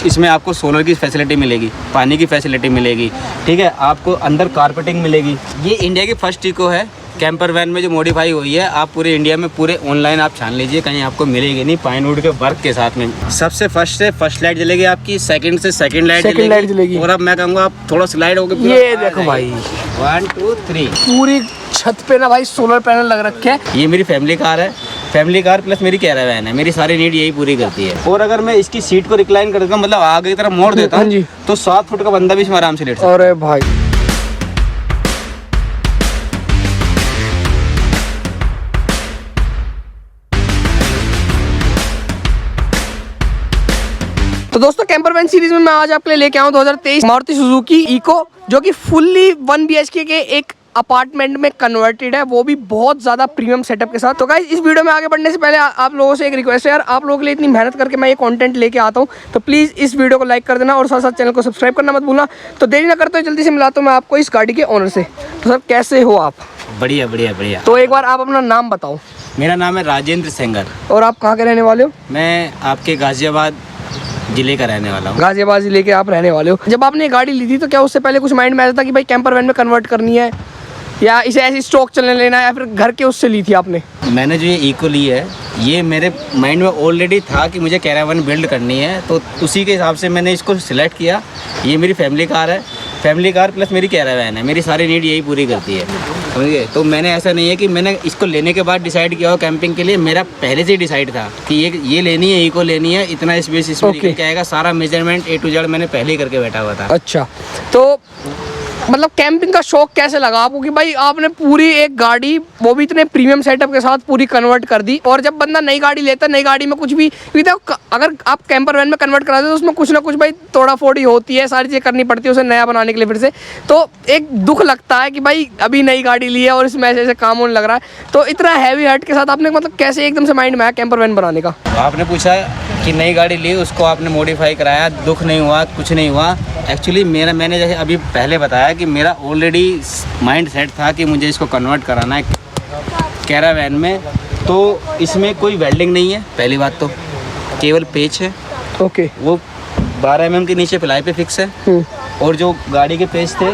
इसमें आपको सोलर की फैसिलिटी मिलेगी, पानी की फैसिलिटी मिलेगी, ठीक है। आपको अंदर कारपेटिंग मिलेगी। ये इंडिया की फर्स्ट इको है कैंपर वैन में जो मॉडिफाई हुई है। आप पूरे इंडिया में पूरे ऑनलाइन आप छान लीजिए, कहीं आपको मिलेगी नहीं। पाइनवुड के वर्क के साथ में सबसे फर्स्ट से फर्स्ट लाइट जलेगी आपकी, सेकंड से सेकंड लाइट जलेगी। और अब मैं कहूँगा आप थोड़ा स्लाइड हो गए, ये देखो भाई 1 2 3 पूरी छत पे ना भाई सोलर पैनल लग रखे हैं। ये मेरी फैमिली कार है, फैमिली कार प्लस मेरी कैरावैन है। मेरी सारी नीड यही पूरी करती है। और अगर मैं इसकी सीट को रिक्लाइन कर देता हूँ, मतलब आगे की तरफ मोड़ देता हूँ, तो 7 फुट का बंदा भी इसमें आराम से लेट सकता है। अरे भाई तो दोस्तों कैंपर वैन सीरीज में मैं आज आपके लिए लेके आऊँ 2023 मारुति सुजुकी इको, जो कि फुल्ली 1 BHK के एक अपार्टमेंट में कन्वर्टेड है, वो भी बहुत ज़्यादा प्रीमियम सेटअप के साथ। तो गाइस इस वीडियो में आगे बढ़ने से पहले आप लोगों से एक रिक्वेस्ट है यार, आप लोगों के लिए इतनी मेहनत करके मैं ये कंटेंट लेके आता हूँ, तो प्लीज़ इस वीडियो को लाइक कर देना और साथ साथ चैनल को सब्सक्राइब करना मत भूलना। तो देरी ना करते हुए जल्दी से मिलाता हूँ मैं आपको इस गाड़ी के ओनर से। तो सर कैसे हो आप? बढ़िया बढ़िया बढ़िया। तो एक बार आप अपना नाम बताओ। मेरा नाम है राजेंद्र सेंगर। और आप कहाँ के रहने वाले हो? मैं आपके गाजियाबाद जिले का रहने वाला हूँ। गाजियाबाद जिले के आप रहने वाले हो। जब आपने ये गाड़ी ली थी तो क्या उससे पहले कुछ माइंड में आया था कि भाई कैंपर वैन में कन्वर्ट करनी है, या इसे ऐसी स्टॉक चलने लेना है, या फिर घर के उससे ली थी आपने? मैंने जो ये इको ली है, ये मेरे माइंड में ऑलरेडी था कि मुझे कैरावन बिल्ड करनी है, तो उसी के हिसाब से मैंने इसको सिलेक्ट किया। ये मेरी फैमिली कार है, फैमिली कार प्लस मेरी कैरावन है। मेरी सारी नीड यही पूरी करती है, समझिए। तो मैंने ऐसा नहीं है कि मैंने इसको लेने के बाद डिसाइड किया हो कैंपिंग के लिए। मेरा पहले से ही डिसाइड था कि ये लेनी है, इको लेनी है, इतना स्पेस इसमें निकल के आएगा। सारा मेजरमेंट A to Z मैंने पहले ही करके बैठा हुआ था। अच्छा, तो मतलब कैंपिंग का शौक कैसे लगा आपको कि भाई आपने पूरी एक गाड़ी, वो भी इतने प्रीमियम सेटअप के साथ, पूरी कन्वर्ट कर दी? और जब बंदा नई गाड़ी लेता है, नई गाड़ी में कुछ भी अगर आप कैंपर वैन में कन्वर्ट कराते हो तो उसमें कुछ ना कुछ भाई तोड़ा फोड़ी होती है, सारी चीज़ें करनी पड़ती है उसे नया बनाने के लिए फिर से। तो एक दुख लगता है कि भाई अभी नई गाड़ी ली है और इसमें ऐसे ऐसे काम होने लग रहा है। तो इतना हैवी हार्ट के साथ आपने मतलब कैसे एकदम से माइंड में आया कैंपर वैन बनाने का? आपने पूछा कि नई गाड़ी ली, उसको आपने मॉडिफाई कराया, दुख नहीं हुआ, कुछ नहीं हुआ। एक्चुअली मैंने जैसे अभी पहले बताया कि मेरा ऑलरेडी माइंड सेट था कि मुझे इसको कन्वर्ट कराना है कैरावैन में। तो इसमें कोई वेल्डिंग नहीं है, पहली बात तो केवल पेच है। ओके। वो 12 mm के नीचे प्लाई पे फिक्स है। और जो गाड़ी के पेच थे,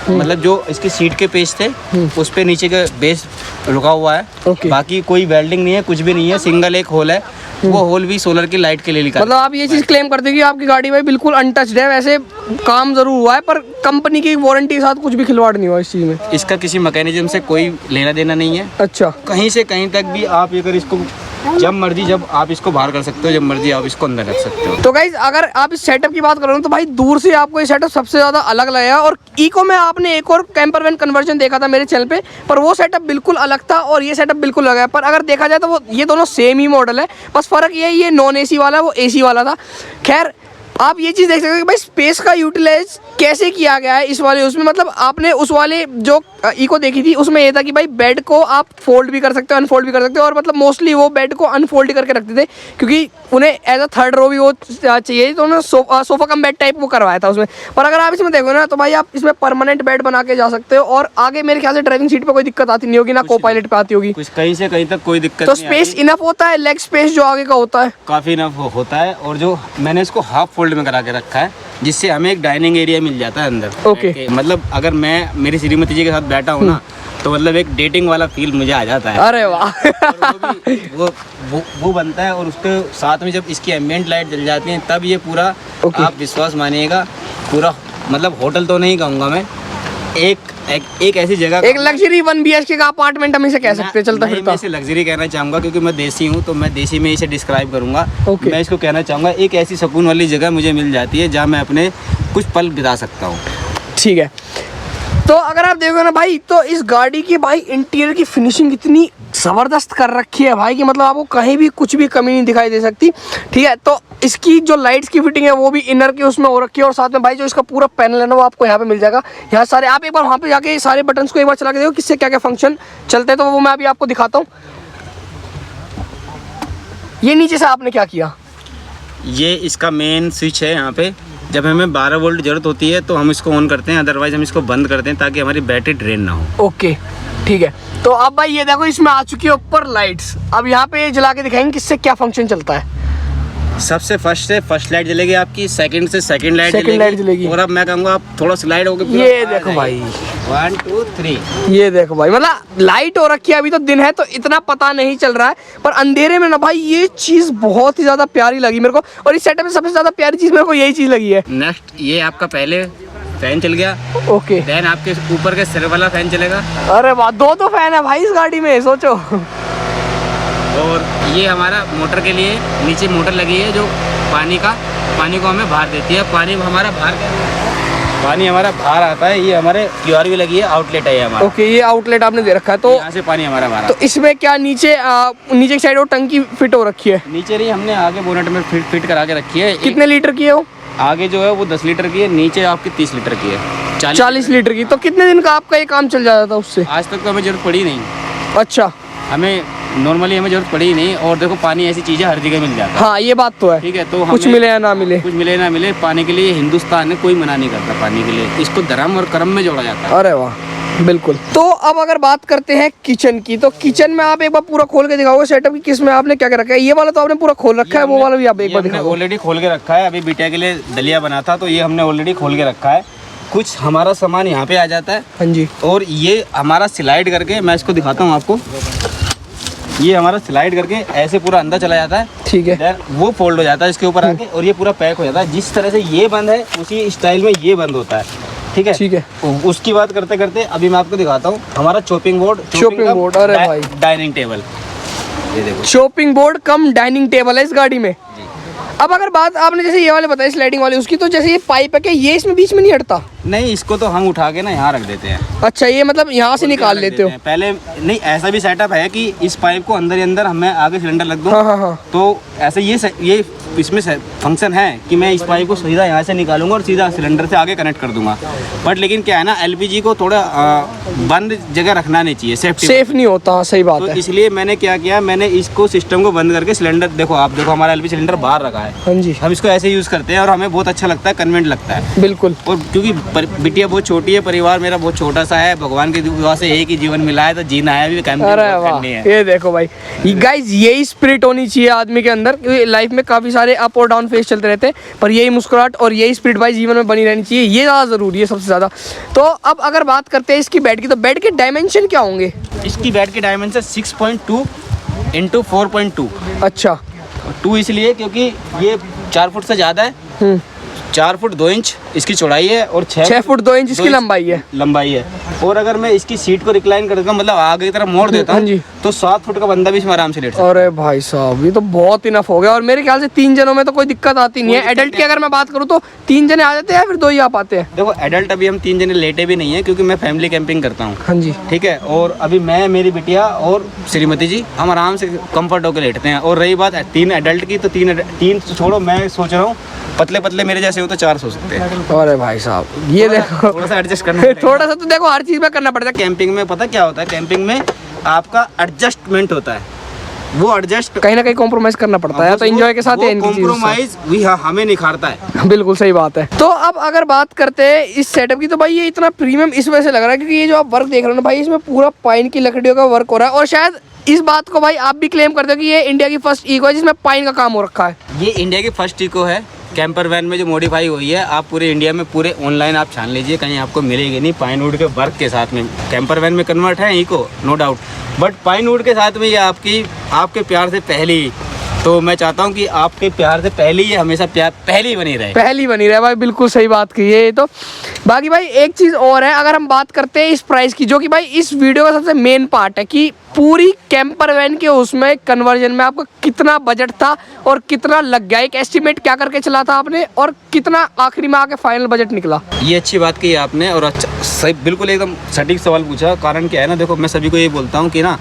मतलब जो इसकी सीट के पेच थे, उस पे नीचे का बेस रुका हुआ है। बाकी कोई वेल्डिंग नहीं है, कुछ भी नहीं है। सिंगल एक होल है, वो होल भी सोलर की लाइट के लिए लिखा। मतलब आप ये चीज़ क्लेम करते हो कि आपकी गाड़ी भाई बिल्कुल अनटच्ड है? वैसे काम जरूर हुआ है पर कंपनी की वारंटी के साथ कुछ भी खिलवाड़ नहीं हुआ इस चीज़ में? इसका किसी मैकेनिज्म से कोई लेना देना नहीं है। अच्छा। कहीं से कहीं तक भी आप अगर इसको जब मर्जी, जब आप इसको बाहर कर सकते हो, जब मर्जी आप इसको अंदर रख सकते हो। तो गाइज अगर आप इस सेटअप की बात करो तो भाई दूर से आपको ये सेटअप सबसे ज़्यादा अलग लगेगा। और इको में आपने एक और कैंपर वैन कन्वर्जन देखा था मेरे चैनल पे, पर वो सेटअप बिल्कुल अलग था और ये सेटअप बिल्कुल अलग है। पर अगर देखा जाए तो वो ये दोनों सेम ही मॉडल है, बस फ़र्क ये नॉन AC वाला है, वो AC वाला था। खैर आप ये चीज़ देख सकते हो कि भाई स्पेस का यूटिलाइज कैसे किया गया है इस वाले उसमें। मतलब आपने उस वाले जो इको देखी थी उसमें ये था कि भाई बेड को आप फोल्ड भी कर सकते हो, अनफोल्ड भी कर सकते हो। और मतलब मोस्टली वो बेड को अनफोल्ड करके रखते थे क्योंकि उन्हें एज अ थर्ड रो भी वो चाहिए, तो उन्होंने सोफा कम बेड टाइप वो करवाया था उसमें। पर अगर आप इसमें देखो ना तो भाई आप इसमें परमानेंट बेड बना के जा सकते हो। और आगे मेरे ख्याल से ड्राइविंग सीट पर कोई दिक्कत आती नहीं होगी, ना को पायलट पे आती होगी। कुछ कहीं से कहीं तक कोई दिक्कत तो नहीं स्पेस इनफ होता है, लेग स्पेस जो आगे का होता है काफ़ी इनफ होता है। और जो मैंने इसको हाफ फोल्ड में करा के रखा है, जिससे हमें एक डाइनिंग एरिया मिल जाता है अंदर। ओके। मतलब अगर मैं मेरी श्रीमती जी के साथ बैठा हूँ ना, तो मतलब एक डेटिंग वाला फील मुझे आ जाता है। अरे वाह। वो बनता है। और उसके साथ में जब इसकी एम्बिएंट लाइट जल जाती है तब ये पूरा आप विश्वास मानिएगा, पूरा मतलब होटल तो नहीं कहूँगा मैं, एक ऐसी जगह, एक लग्जरी 1 BHK का अपार्टमेंट हम इसे कह सकते हैं चलता फिरता। मैं इसे लग्जरी कहना चाहूँगा क्योंकि मैं देसी हूँ, तो मैं देसी में इसे डिस्क्राइब करूँगा। मैं इसको कहना चाहूँगा एक ऐसी सुकून वाली जगह मुझे मिल जाती है जहाँ मैं अपने कुछ पल बिता सकता हूँ। ठीक है। तो अगर आप देखो ना भाई, तो इस गाड़ी की भाई इंटीरियर की फिनिशिंग इतनी ज़बरदस्त कर रखी है भाई कि मतलब आपको कहीं भी कुछ भी कमी नहीं दिखाई दे सकती। ठीक है। तो इसकी जो लाइट्स की फिटिंग है वो भी इनर की उसमें हो रखी है। और साथ में भाई जो इसका पूरा पैनल है ना वो आपको यहाँ पे मिल जाएगा। यहाँ सारे आप एक बार वहाँ पे जाके सारे बटन्स को एक बार चला के देखो किससे क्या क्या फंक्शन चलते हैं, तो वो मैं अभी आपको दिखाता हूँ। ये नीचे से आपने क्या किया? ये इसका मेन स्विच है। यहाँ पे जब हमें 12 वोल्ट जरूरत होती है तो हम इसको ऑन करते हैं, अदरवाइज हम इसको बंद करते हैं ताकि हमारी बैटरी ड्रेन ना हो। ओके ठीक है। तो अब भाई ये देखो इसमें आ चुकी है ऊपर लाइट्स। अब यहाँ पे जला के दिखाएंगे किससे क्या फंक्शन चलता है। सबसे फर्स्ट से फर्स्ट लाइट जलेगी आपकी, सेकंड से सेकंड लाइट जलेगी। और अब मैं कहूँगा आप थोड़ा स्लाइड होकर ये देखो भाई, 1 2 3, ये देखो भाई, मतलब लाइट हो रखी है, अभी तो दिन है तो इतना पता नहीं चल रहा है, पर अंधेरे में ना भाई ये चीज बहुत ही ज्यादा प्यारी लगी मेरे को। और इस सेटअप में सबसे ज्यादा प्यारी चीज मेरे को यही चीज लगी है। नेक्स्ट ये आपका पहले फैन चल गया, ओके, देन आपके ऊपर के सिर वाला फैन चलेगा। अरे वाह, 2 तो फैन है भाई इस गाड़ी में, सोचो। और ये हमारा मोटर के लिए नीचे मोटर लगी है जो पानी को हमें बाहर देती है। पानी हमारा बाहर आता है। ये हमारे QR भी लगी है, आउटलेट है ये हमारा। ओके, ये आउटलेट आपने दे रखा है, तो यहाँ से पानी हमारा बाहर। तो इसमें क्या नीचे की साइड वो टंकी फिट हो रखी है? नीचे नहीं, हमने आगे बोनट में फिट करा के रखी है। कितने लीटर की है वो? आगे जो है वो 10 लीटर की है, नीचे आपकी 30 लीटर की है। 40 लीटर की। तो कितने दिन का आपका ये काम चल जाता था उससे? आज तक तो हमें जरूरत पड़ी नहीं। अच्छा, हमें जरूरत पड़ी नहीं। और देखो पानी ऐसी चीज़ है हर जगह मिल जाता है। हाँ ये बात तो है, ठीक है। तो कुछ मिले या ना मिले, ना मिले, पानी के लिए हिंदुस्तान में कोई मना नहीं करता। पानी के लिए इसको धर्म और कर्म में जोड़ा जाता है। अरे वाह, बिल्कुल। तो अब अगर बात करते हैं किचन की, तो किचन में आप एक बार पूरा खोल के दिखाओगे सेटअप की, किस में आपने क्या क्या रखा है? ये वाला तो आपने पूरा खोल रखा है, वो वाला भी आप एक बार दिखाओ। ऑलरेडी खोल के रखा है, अभी बिटिया के लिए दलिया बना था तो ये हमने ऑलरेडी खोल के रखा है। कुछ हमारा सामान यहाँ पे आ जाता है। हाँ जी। और ये हमारा स्लाइड करके, मैं इसको दिखाता हूँ आपको, ये हमारा स्लाइड करके ऐसे पूरा अंदर चला जाता है। ठीक है। वो फोल्ड हो जाता है इसके ऊपर आके, और ये पूरा पैक हो जाता है। जिस तरह से ये बंद है उसी स्टाइल में ये बंद होता है। ठीक है, ठीक है। उसकी बात करते करते अभी मैं आपको दिखाता हूँ हमारा चॉपिंग बोर्ड। अरे भाई, डाइनिंग टेबल, ये देखो चॉपिंग बोर्ड कम डाइनिंग टेबल है इस गाड़ी में। अब अगर बात आपने जैसे ये वाले बताई स्लाइडिंग वाली, उसकी तो जैसे ये पाइप है, क्या ये इसमें बीच में नहीं हटता? नहीं, इसको तो हम उठा के ना यहाँ रख देते हैं। अच्छा, ये मतलब यहाँ से निकाल लेते हो? पहले नहीं, ऐसा भी सेटअप है कि इस पाइप को अंदर ही अंदर मैं आगे सिलेंडर लग दूँ। हाँ। तो ऐसे ये इसमें फंक्शन है कि मैं इस पाइप को सीधा यहाँ से निकालूंगा और सीधा सिलेंडर से आगे कनेक्ट कर दूंगा। बट लेकिन क्या है ना, LPG को थोड़ा बंद जगह रखना नहीं चाहिए, सेफ नहीं होता। सही बात है। इसलिए मैंने क्या किया, मैंने इसको सिस्टम को बंद करके सिलेंडर, देखो आप देखो हमारा LPG सिलेंडर बाहर रखा है। हाँ जी। हम इसको ऐसे यूज़ करते हैं और हमें बहुत अच्छा लगता है, कन्वीनिएंट लगता है। बिल्कुल। और क्योंकि बिटिया बहुत छोटी है, परिवार मेरा बहुत छोटा सा है, भगवान की दुआ से एक ही जीवन मिला है तो जीना है, अभी करनी है। ये देखो भाई, गाइस यही स्पिरिट होनी चाहिए आदमी के अंदर। लाइफ में काफी सारे अप और डाउन फेज चलते रहते हैं, पर यही मुस्कुराहट और यही स्पिरिट भाई जीवन में बनी रहनी चाहिए। ये ज़्यादा ज़रूरी है, सबसे ज़्यादा। तो अब अगर बात करते हैं इसकी बेड की, तो बेड के डायमेंशन क्या होंगे? इसकी बेड के डायमेंशन 6.2 × 4.2। अच्छा, 2 इसलिए क्योंकि ये 4 फुट से ज़्यादा है। 4 फुट 2 इंच इसकी चौड़ाई है और 6 फुट 2 इंच इसकी लंबाई है। और अगर मैं इसकी सीट को रिक्लाइन कर देता हूँ, मतलब आगे की तरफ मोड़ देता हूँ, तो 7 फुट का बंदा भी इसमें आराम से लेट सकता है। अरे भाई साहब, ये तो बहुत इनफ हो गया। और मेरे ख्याल से 3 जनों में तो कोई दिक्कत आती नहीं है। एडल्ट की अगर मैं बात करूँ तो 3 जने आ जाते हैं, फिर 2 ही आ पाते हैं? देखो एडल्ट अभी हम 3 जने लेटे भी नहीं है, क्योंकि मैं फैमिली कैंपिंग करता हूँ। हाँ जी। ठीक है। और अभी मैं, मेरी बिटिया और श्रीमती जी, हम आराम से कंफर्ट होकर लेटते हैं। और रही बात 3 एडल्ट की, तो 3 छोड़ो, मैं सोच रहा हूँ पतले मेरे जैसे हो तो 4 सो सकते हैं। अरे भाई साहब, ये देखो थोड़ा सा एडजस्ट करना थोड़ा सा तो देखो हर चीज़ में करना पड़ता है। कैंपिंग में पता क्या होता है, कैंपिंग में आपका एडजस्टमेंट होता है, वो एडजस्ट कहीं ना कहीं कॉम्प्रोमाइज करना पड़ता है, तो एंजॉय के साथ कॉम्प्रोमाइज भी हमें निखारता है। बिल्कुल सही बात है। तो अब अगर बात करते हैं इस सेटअप की, तो भाई ये इतना प्रीमियम इस वजह से लग रहा है क्योंकि ये जो आप वर्क देख रहे हो ना भाई, इसमें पूरा पाइन की लकड़ियों का वर्क हो रहा है। और शायद इस बात को भाई आप भी क्लेम करते हो कि ये इंडिया की फर्स्ट इको है जिसमें पाइन का काम हो रखा है। ये इंडिया की फर्स्ट इको है, कैंपर वैन में जो मॉडिफाई हुई है। आप पूरे इंडिया में पूरे ऑनलाइन आप छान लीजिए, कहीं आपको मिलेगी नहीं। पाइन वुड के वर्क के साथ में कैंपर वैन में कन्वर्ट है इको, no doubt, but pine wood के साथ में ये आपके प्यार से पहली, तो मैं चाहता हूँ कि आपके प्यार से पहले ये हमेशा प्यार पहली बनी रहे भाई। बिल्कुल सही बात की है। तो बाकी भाई एक चीज़ और है, अगर हम बात करते हैं इस प्राइस की, जो कि भाई इस वीडियो का सबसे मेन पार्ट है कि पूरी कैंपर वैन के उसमें कन्वर्जन में आपका कितना बजट था और कितना लग गया, एक एस्टिमेट क्या करके चला था आपने और कितना आखिरी में आके फाइनल बजट निकला? ये अच्छी बात की आपने और अच्छा सही, बिल्कुल एकदम सटीक सवाल पूछा। कारण क्या है ना, देखो मैं सभी को ये बोलता हूँ कि ना,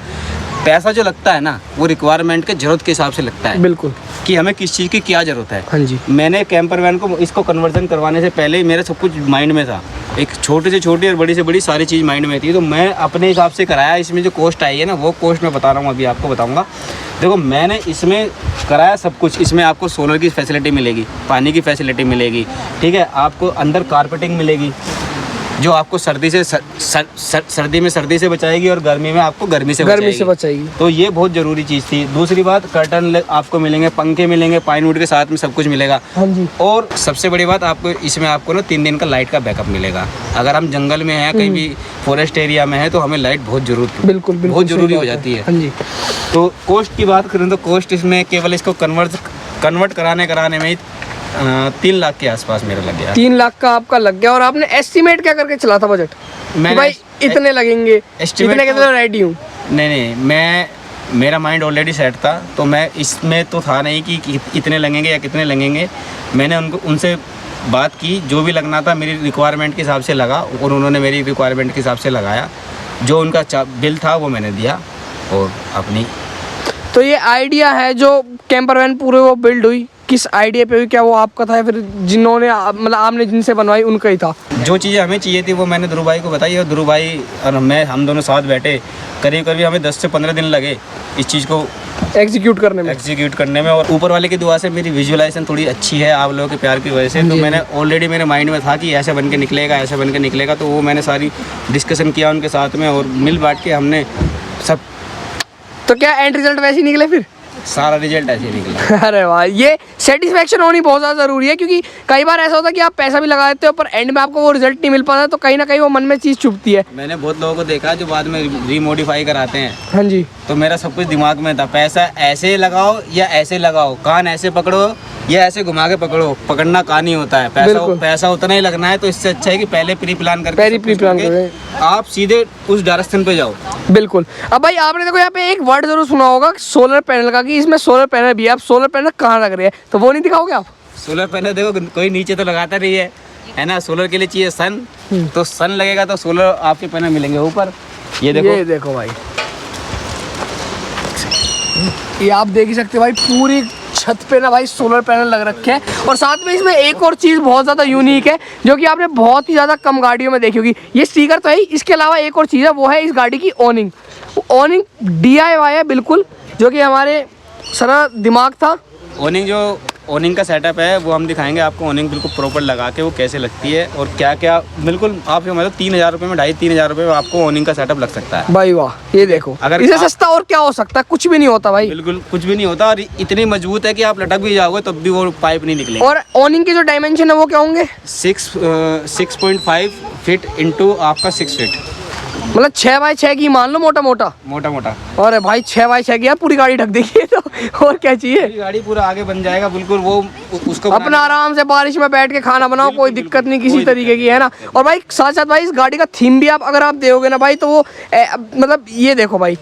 पैसा जो लगता है ना, वो रिक्वायरमेंट के जरूरत के हिसाब से लगता है। बिल्कुल, कि हमें किस चीज़ की क्या ज़रूरत है। हाँ जी। मैंने कैंपर वैन को इसको कन्वर्जन करवाने से पहले ही मेरा सब कुछ माइंड में था, एक छोटी से छोटी और बड़ी से बड़ी सारी चीज़ माइंड में थी, तो मैं अपने हिसाब से कराया। इसमें जो कॉस्ट आई है ना, वो कॉस्ट मैं बता रहा हूँ, अभी आपको बताऊँगा। देखो मैंने इसमें कराया सब कुछ। इसमें आपको सोलर की फैसिलिटी मिलेगी, पानी की फैसिलिटी मिलेगी, ठीक है, आपको अंदर कारपेटिंग मिलेगी, जो आपको सर्दी से सर्दी में सर्दी से बचाएगी और गर्मी में आपको गर्मी से बचाएगी। तो ये बहुत ज़रूरी चीज़ थी। दूसरी बात, कर्टन आपको मिलेंगे, पंखे मिलेंगे, पाइनवुड के साथ में सब कुछ मिलेगा। हाँ जी। और सबसे बड़ी बात, आपको इसमें आपको ना 3 दिन का लाइट का बैकअप मिलेगा। अगर हम जंगल में हैं, कहीं भी फॉरेस्ट एरिया में है, तो हमें लाइट बहुत जरूरत बिल्कुल बहुत ज़रूरी हो जाती है। हाँ जी। तो कॉस्ट की बात करें तो कॉस्ट इसमें केवल इसको कन्वर्ट कराने में 3 लाख के आसपास मेरा लग गया। 3 लाख का आपका लग गया। और आपने एस्टिमेट क्या करके चला था बजट? भाई इतने लगेंगे, इतने के तो रेडी हूँ। नहीं, मेरा माइंड ऑलरेडी सेट था, तो मैं इसमें तो था नहीं कि इतने लगेंगे या कितने लगेंगे। मैंने उनसे बात की, जो भी लगना था मेरी रिक्वायरमेंट के हिसाब से लगा, और उन्होंने मेरी रिक्वायरमेंट के हिसाब से लगाया। जो उनका बिल था वो मैंने दिया और अपनी। तो ये आइडिया है जो कैंपर वैन पूरे वो बिल्ड हुई, किस आइडिया पे हुई? क्या वो आपका था या फिर जिन्होंने मतलब आपने जिनसे बनवाई उनका ही था? जो चीज़ें हमें चाहिए थी वो मैंने ध्रुव भाई को बताई, और ध्रुव भाई और हम दोनों साथ बैठे, करीब हमें 10 से 15 दिन लगे इस चीज़ को एग्जीक्यूट करने में। और ऊपर वाले की दुआ से मेरी विजुअलाइजेशन थोड़ी अच्छी है, आप लोगों के प्यार की वजह से। तो मैंने ऑलरेडी मेरे माइंड में था कि ऐसे बन के निकलेगा, तो वो मैंने सारी डिस्कशन किया उनके साथ में, और मिल बांट के हमने सब। तो क्या एंड रिजल्ट वैसे ही निकले फिर? सारा रिजल्ट ऐसे निकला। अरे वाह, ये सेटिस्फेक्शन होनी बहुत ज़्यादा ज़रूरी है, क्योंकि कई बार ऐसा होता है कि आप पैसा भी लगा देते हो पर एंड में आपको वो रिजल्ट नहीं मिल पाता, तो कहीं ना कहीं वो मन में चीज़ चुभती है। मैंने बहुत लोगों को देखा जो बाद में रीमोडिफाई कराते हैं। हाँ जी। तो मेरा सब कुछ दिमाग में था, पैसा ऐसे लगाओ या ऐसे लगाओ, कान ऐसे पकड़ो या ऐसे घुमा के पकड़ो, पकड़ना कान ही होता है। पैसा उतना ही लगना है। तो इससे अच्छा है कि पहले प्री प्लान करके आप सीधे उस डायरेक्शन पे जाओ। बिल्कुल। अब भाई आपने देखो यहाँ पे एक वर्ड जरूर सुना होगा सोलर पैनल का, कि इसमें सोलर पैनल भी है। आप सोलर पैनल कहाँ लग रहे हैं, तो वो नहीं दिखाओगे आप? सोलर पैनल देखो कोई नीचे तो लगाता नहीं है ना। सोलर के लिए चाहिए सन, तो सन लगेगा तो सोलर आपके पैनल मिलेंगे ऊपर। ये देखो भाई, ये आप देख ही सकते हो भाई, पूरी छत पे ना भाई सोलर पैनल लग रखे हैं। और साथ में इसमें एक और चीज़ बहुत ज़्यादा यूनिक है, जो कि आपने बहुत ही ज़्यादा कम गाड़ियों में देखी होगी। ये स्टिकर तो है ही, इसके अलावा एक और चीज़ है, वो है इस गाड़ी की ऑनिंग। ऑनिंग DIY है बिल्कुल, जो कि हमारे सारा दिमाग था। ऑनिंग का सेटअप है वो हम दिखाएंगे आपको। ऑनिंग बिल्कुल प्रॉपर लगा के वो कैसे लगती है और क्या क्या, बिल्कुल आपके मतलब 3,000 रुपये में 2,500-3,000 रुपये में आपको ऑनिंग का सेटअप लग सकता है भाई। वाह, ये देखो, अगर इससे सस्ता और क्या हो सकता है? कुछ भी नहीं होता भाई, बिल्कुल कुछ भी नहीं होता। और इतनी मजबूत है कि आप लटक भी जाओगे तब भी वो पाइप नहीं निकलेगा। और ऑनिंग के जो डायमेंशन है वो क्या होंगे? 6.5 फीट इंटू आपका 6 फीट, मतलब 6x6 की मान लो, मोटा। अरे भाई 6x6 की पूरी गाड़ी ढक देगी तो और क्या चाहिए? गाड़ी पूरा आगे बन जाएगा बिल्कुल। वो उसको अपना आराम से बारिश में बैठ के खाना बनाओ, कोई दिक्कत नहीं किसी तरीके की, है ना। और भाई साथ साथ भाई इस गाड़ी का थीम भी आप अगर आप देखोगे ना भाई, तो वो मतलब ये देखो भाई,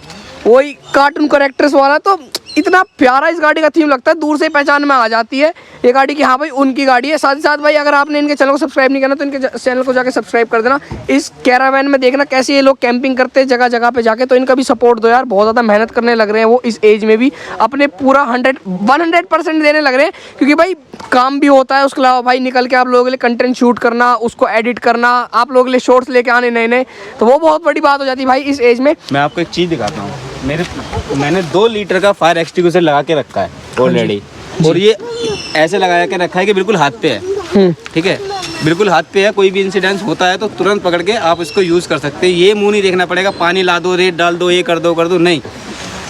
वही कार्टून कैरेक्टर्स वाला, तो इतना प्यारा इस गाड़ी का थीम लगता है, दूर से पहचान में आ जाती है ये गाड़ी की, हाँ भाई उनकी गाड़ी है। साथ ही साथ भाई अगर आपने इनके चैनल को सब्सक्राइब नहीं करना तो इनके चैनल को जाके सब्सक्राइब कर देना। इस कैरावैन में देखना कैसे ये लोग कैंपिंग करते हैं जगह जगह पे जाके, तो इनका भी सपोर्ट दो यार। बहुत ज़्यादा मेहनत करने लग रहे हैं वो इस एज में भी, अपने पूरा 100% देने लग रहे हैं, क्योंकि भाई काम भी होता है। उसके अलावा भाई निकल के आप लोगों के लिए कंटेंट शूट करना, उसको एडिट करना, आप लोगों के लिए शॉर्ट्स लेके आने नए, तो वो बहुत बड़ी बात हो जाती है भाई इस एज में। मैं आपको एक चीज़ दिखाता हूँ। मैंने 2 लीटर का फायर एक्सटिंग्विशर लगा के रखा है ऑलरेडी, और ये ऐसे लगा के रखा है कि बिल्कुल हाथ पे है। ठीक है, बिल्कुल हाथ पे है। कोई भी इंसिडेंस होता है तो तुरंत पकड़ के आप इसको यूज़ कर सकते हैं। ये मुंह नहीं देखना पड़ेगा, पानी ला दो, रेत डाल दो, ये कर दो नहीं,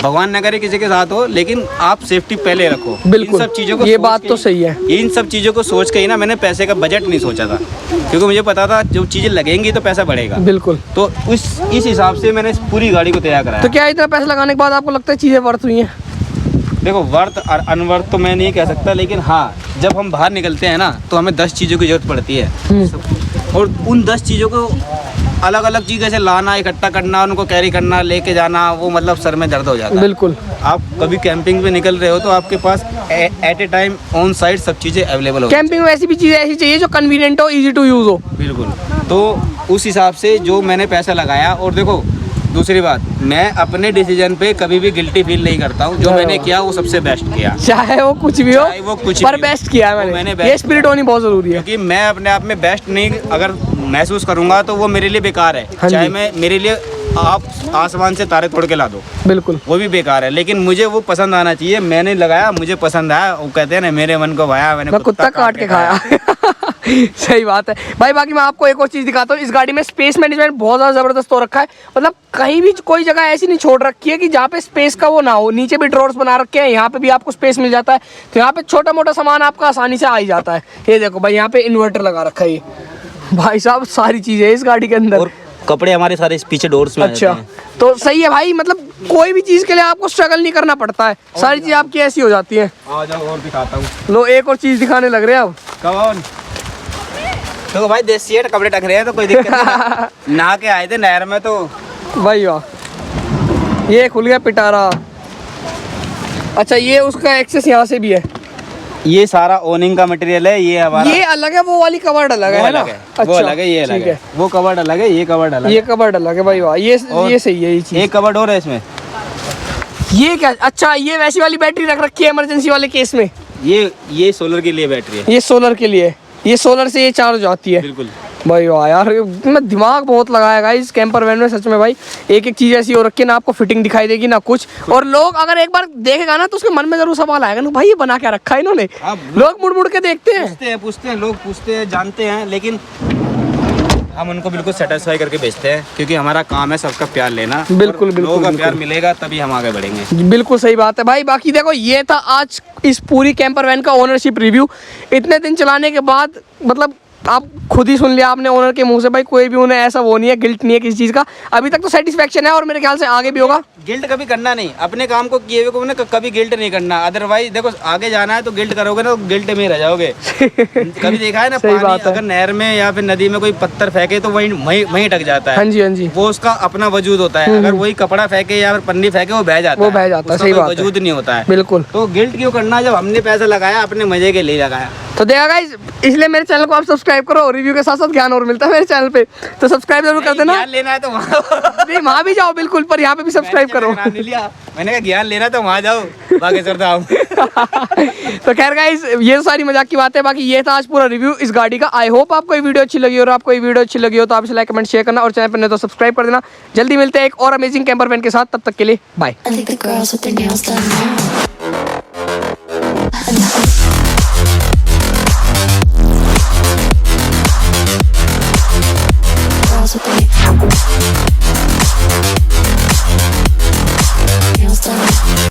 भगवान न करे किसी के साथ हो, लेकिन आप सेफ्टी पहले रखो। बिल्कुल, इन सब चीज़ों को ये बात तो सही है। इन सब चीज़ों को सोच के ही ना मैंने पैसे का बजट नहीं सोचा था, क्योंकि मुझे पता था जो चीज़ें लगेंगी तो पैसा बढ़ेगा। बिल्कुल, तो इस हिसाब से मैंने पूरी गाड़ी को तैयार कराया। तो क्या इतना पैसा लगाने के बाद आपको लगता है चीज़ें वर्थ हुई हैं? देखो, वर्थ और अनवर्थ तो मैं नहीं कह सकता, लेकिन हाँ, जब हम बाहर निकलते हैं ना तो हमें 10 चीज़ों की जरूरत पड़ती है, और उन 10 चीज़ों को अलग अलग चीज़ जैसे लाना, इकट्ठा करना, उनको कैरी करना, लेके जाना, वो मतलब सर में दर्द हो जाता है। बिल्कुल, आप कभी कैंपिंग पे निकल रहे हो तो आपके पास at a time on site सब चीज़ें अवेलेबल हो। कैंपिंग में ऐसी भी चीज़ें ऐसी चाहिए जो कन्वीनियंट हो, इजी टू यूज़ हो। बिल्कुल, तो उस हिसाब से जो मैंने पैसा लगाया। और देखो दूसरी बात, मैं अपने डिसीजन पे कभी भी गिल्टी फील नहीं करता हूँ। जो मैंने किया वो सबसे बेस्ट किया, चाहे वो कुछ भी हो, पर बेस्ट किया है मैंने। ये स्पिरिट होनी बहुत जरूरी है, क्योंकि मैं अपने आप में बेस्ट नहीं अगर महसूस करूंगा तो वो मेरे लिए बेकार है। चाहे मैं मेरे लिए आप आसमान से तारे तोड़ के ला दो, बिल्कुल वो भी बेकार है, लेकिन मुझे वो पसंद आना चाहिए। मैंने लगाया, मुझे पसंद आया। वो कहते हैं ना, मेरे मन को भाया, मैंने कुत्ता काट के खाया। सही बात है भाई। बाकी मैं आपको एक और चीज़ दिखाता हूँ, इस गाड़ी में स्पेस मैनेजमेंट बहुत ज़्यादा ज़बरदस्त हो रखा है। मतलब कहीं भी कोई जगह ऐसी नहीं छोड़ रखी है कि जहाँ पे स्पेस का वो ना हो। नीचे भी ड्रॉर्स बना रखे हैं, यहाँ पे भी आपको स्पेस मिल जाता है, तो यहाँ पे छोटा मोटा सामान आपका आसानी से आ ही जाता है। ये देखो भाई, यहाँ पे इन्वर्टर लगा रखा है ये भाई साहब, सारी चीज़ें इस गाड़ी के अंदर। और कपड़े हमारे सारे इस पीछे डोर्स में आ जाते अच्छा, हैं। तो सही है भाई, मतलब कोई भी चीज़ के लिए आपको स्ट्रगल नहीं करना पड़ता है, सारी चीज़ आपकी ऐसी हो जाती है। आ जाओ और दिखाता हूँ। लो एक और चीज़ दिखाने लग रहे हैं अब। कौन? तो भाई देसी है, कपड़े टक रहे हैं तो कोई दिक्कत नहीं। नहा के आए थे नहर में तो भाई वाह, ये खुल गया पिटारा। अच्छा, ये उसका एक्सेस यहाँ से भी है। ये सारा ओनिंग का मटेरियल है, ये हमारा। ये अलग है, वो वाली कवर्ड अलग है ना? वो अलग है, ये अलग ठीक है। वो कवर्ड अलग है, ये कवर्ड अलग है। ये कवर्ड अलग है भाई वाह, ये सही है ये चीज़। एक कवर्ड और है इसमें। ये क्या? अच्छा, ये वैसी वाली बैटरी रख रखी है इमरजेंसी वाले केस में। ये सोलर के लिए बैटरी है। ये सोलर के लिए, ये सोलर से ये चार्ज हो जाती है। बिल्कुल भाई वाह यार, मैं दिमाग बहुत लगाएगा इस कैंपर वैन में सच में भाई। एक एक चीज़ ऐसी हो रखी है ना, आपको फिटिंग दिखाई देगी ना कुछ। और लोग अगर एक बार देखेगा ना तो उसके मन में जरूर सवाल आएगा ना, भाई ये बना क्या रखा है इन्होंने। लोग मुड़ मुड़ के देखते हैं, पूछते हैं, लोग पूछते हैं, जानते हैं, लेकिन हम उनको बिल्कुल सेटिस्फाई करके बेचते हैं, क्योंकि हमारा काम है सबका प्यार लेना। बिल्कुल और लोगों का प्यार मिलेगा तभी हम आगे बढ़ेंगे। बिल्कुल सही बात है भाई। बाकी देखो, ये था आज इस पूरी कैंपर वैन का ओनरशिप रिव्यू। इतने दिन चलाने के बाद मतलब आप खुद ही सुन लिया आपने ओनर के मुंह से भाई, कोई भी उन्हें ऐसा वो नहीं है, गिल्ट नहीं है किसी चीज़ का। अभी तक तो सेटिस्फेक्शन है और मेरे ख्याल से आगे भी होगा। गिल्ट कभी करना नहीं, अपने काम को किए हुए को ना कभी गिल्ट नहीं करना। अदरवाइज देखो, आगे जाना है तो गिल्ट करोगे ना तो गिल्ट में रह जाओगे। कभी देखा है ना, सही पानी बात है। अगर नहर में या फिर नदी में कोई पत्थर फेंके तो वहीं अटक जाता है। हाँ जी, हाँ जी। वो उसका अपना वजूद होता है। अगर वही कपड़ा फेंके या फिर पन्नी फेंके वो बह जाता है, वो बह जाता है, उसका सही कोई बात है। वजूद नहीं होता है। बिल्कुल। तो गिल्ट क्यों करना जब हमने पैसा लगाया, अपने मजे के लिए लगाया। तो देखा गाइस, इसलिए मेरे चैनल को आप सब्सक्राइब करो। रिव्यू के साथ साथ ज्ञान और मिलता है मेरे चैनल पे, तो सब्सक्राइब जरूर कर देना। ज्ञान लेना है तो वहाँ नहीं, वहाँ भी जाओ बिल्कुल, पर यहाँ पे भी सब्सक्राइब करो। मैंने कहा ज्ञान लेना तो वहाँ जाओ, बागेश्वर धाम। तो खैर गाइस, ये तो सारी मजाक की बात है। बाकी ये था आज पूरा रिव्यू इस गाड़ी का। आई होप आपको ये वीडियो अच्छी लगी, और आपको ये वीडियो अच्छी लगी हो तो आप इसे लाइक कमेंट शेयर करना, और चैनल पर नहीं तो सब्सक्राइब कर देना। जल्दी मिलते हैं एक और अमेजिंग कैंपर वैन के साथ, तब तक के लिए bye. I think the girls with their nails done now.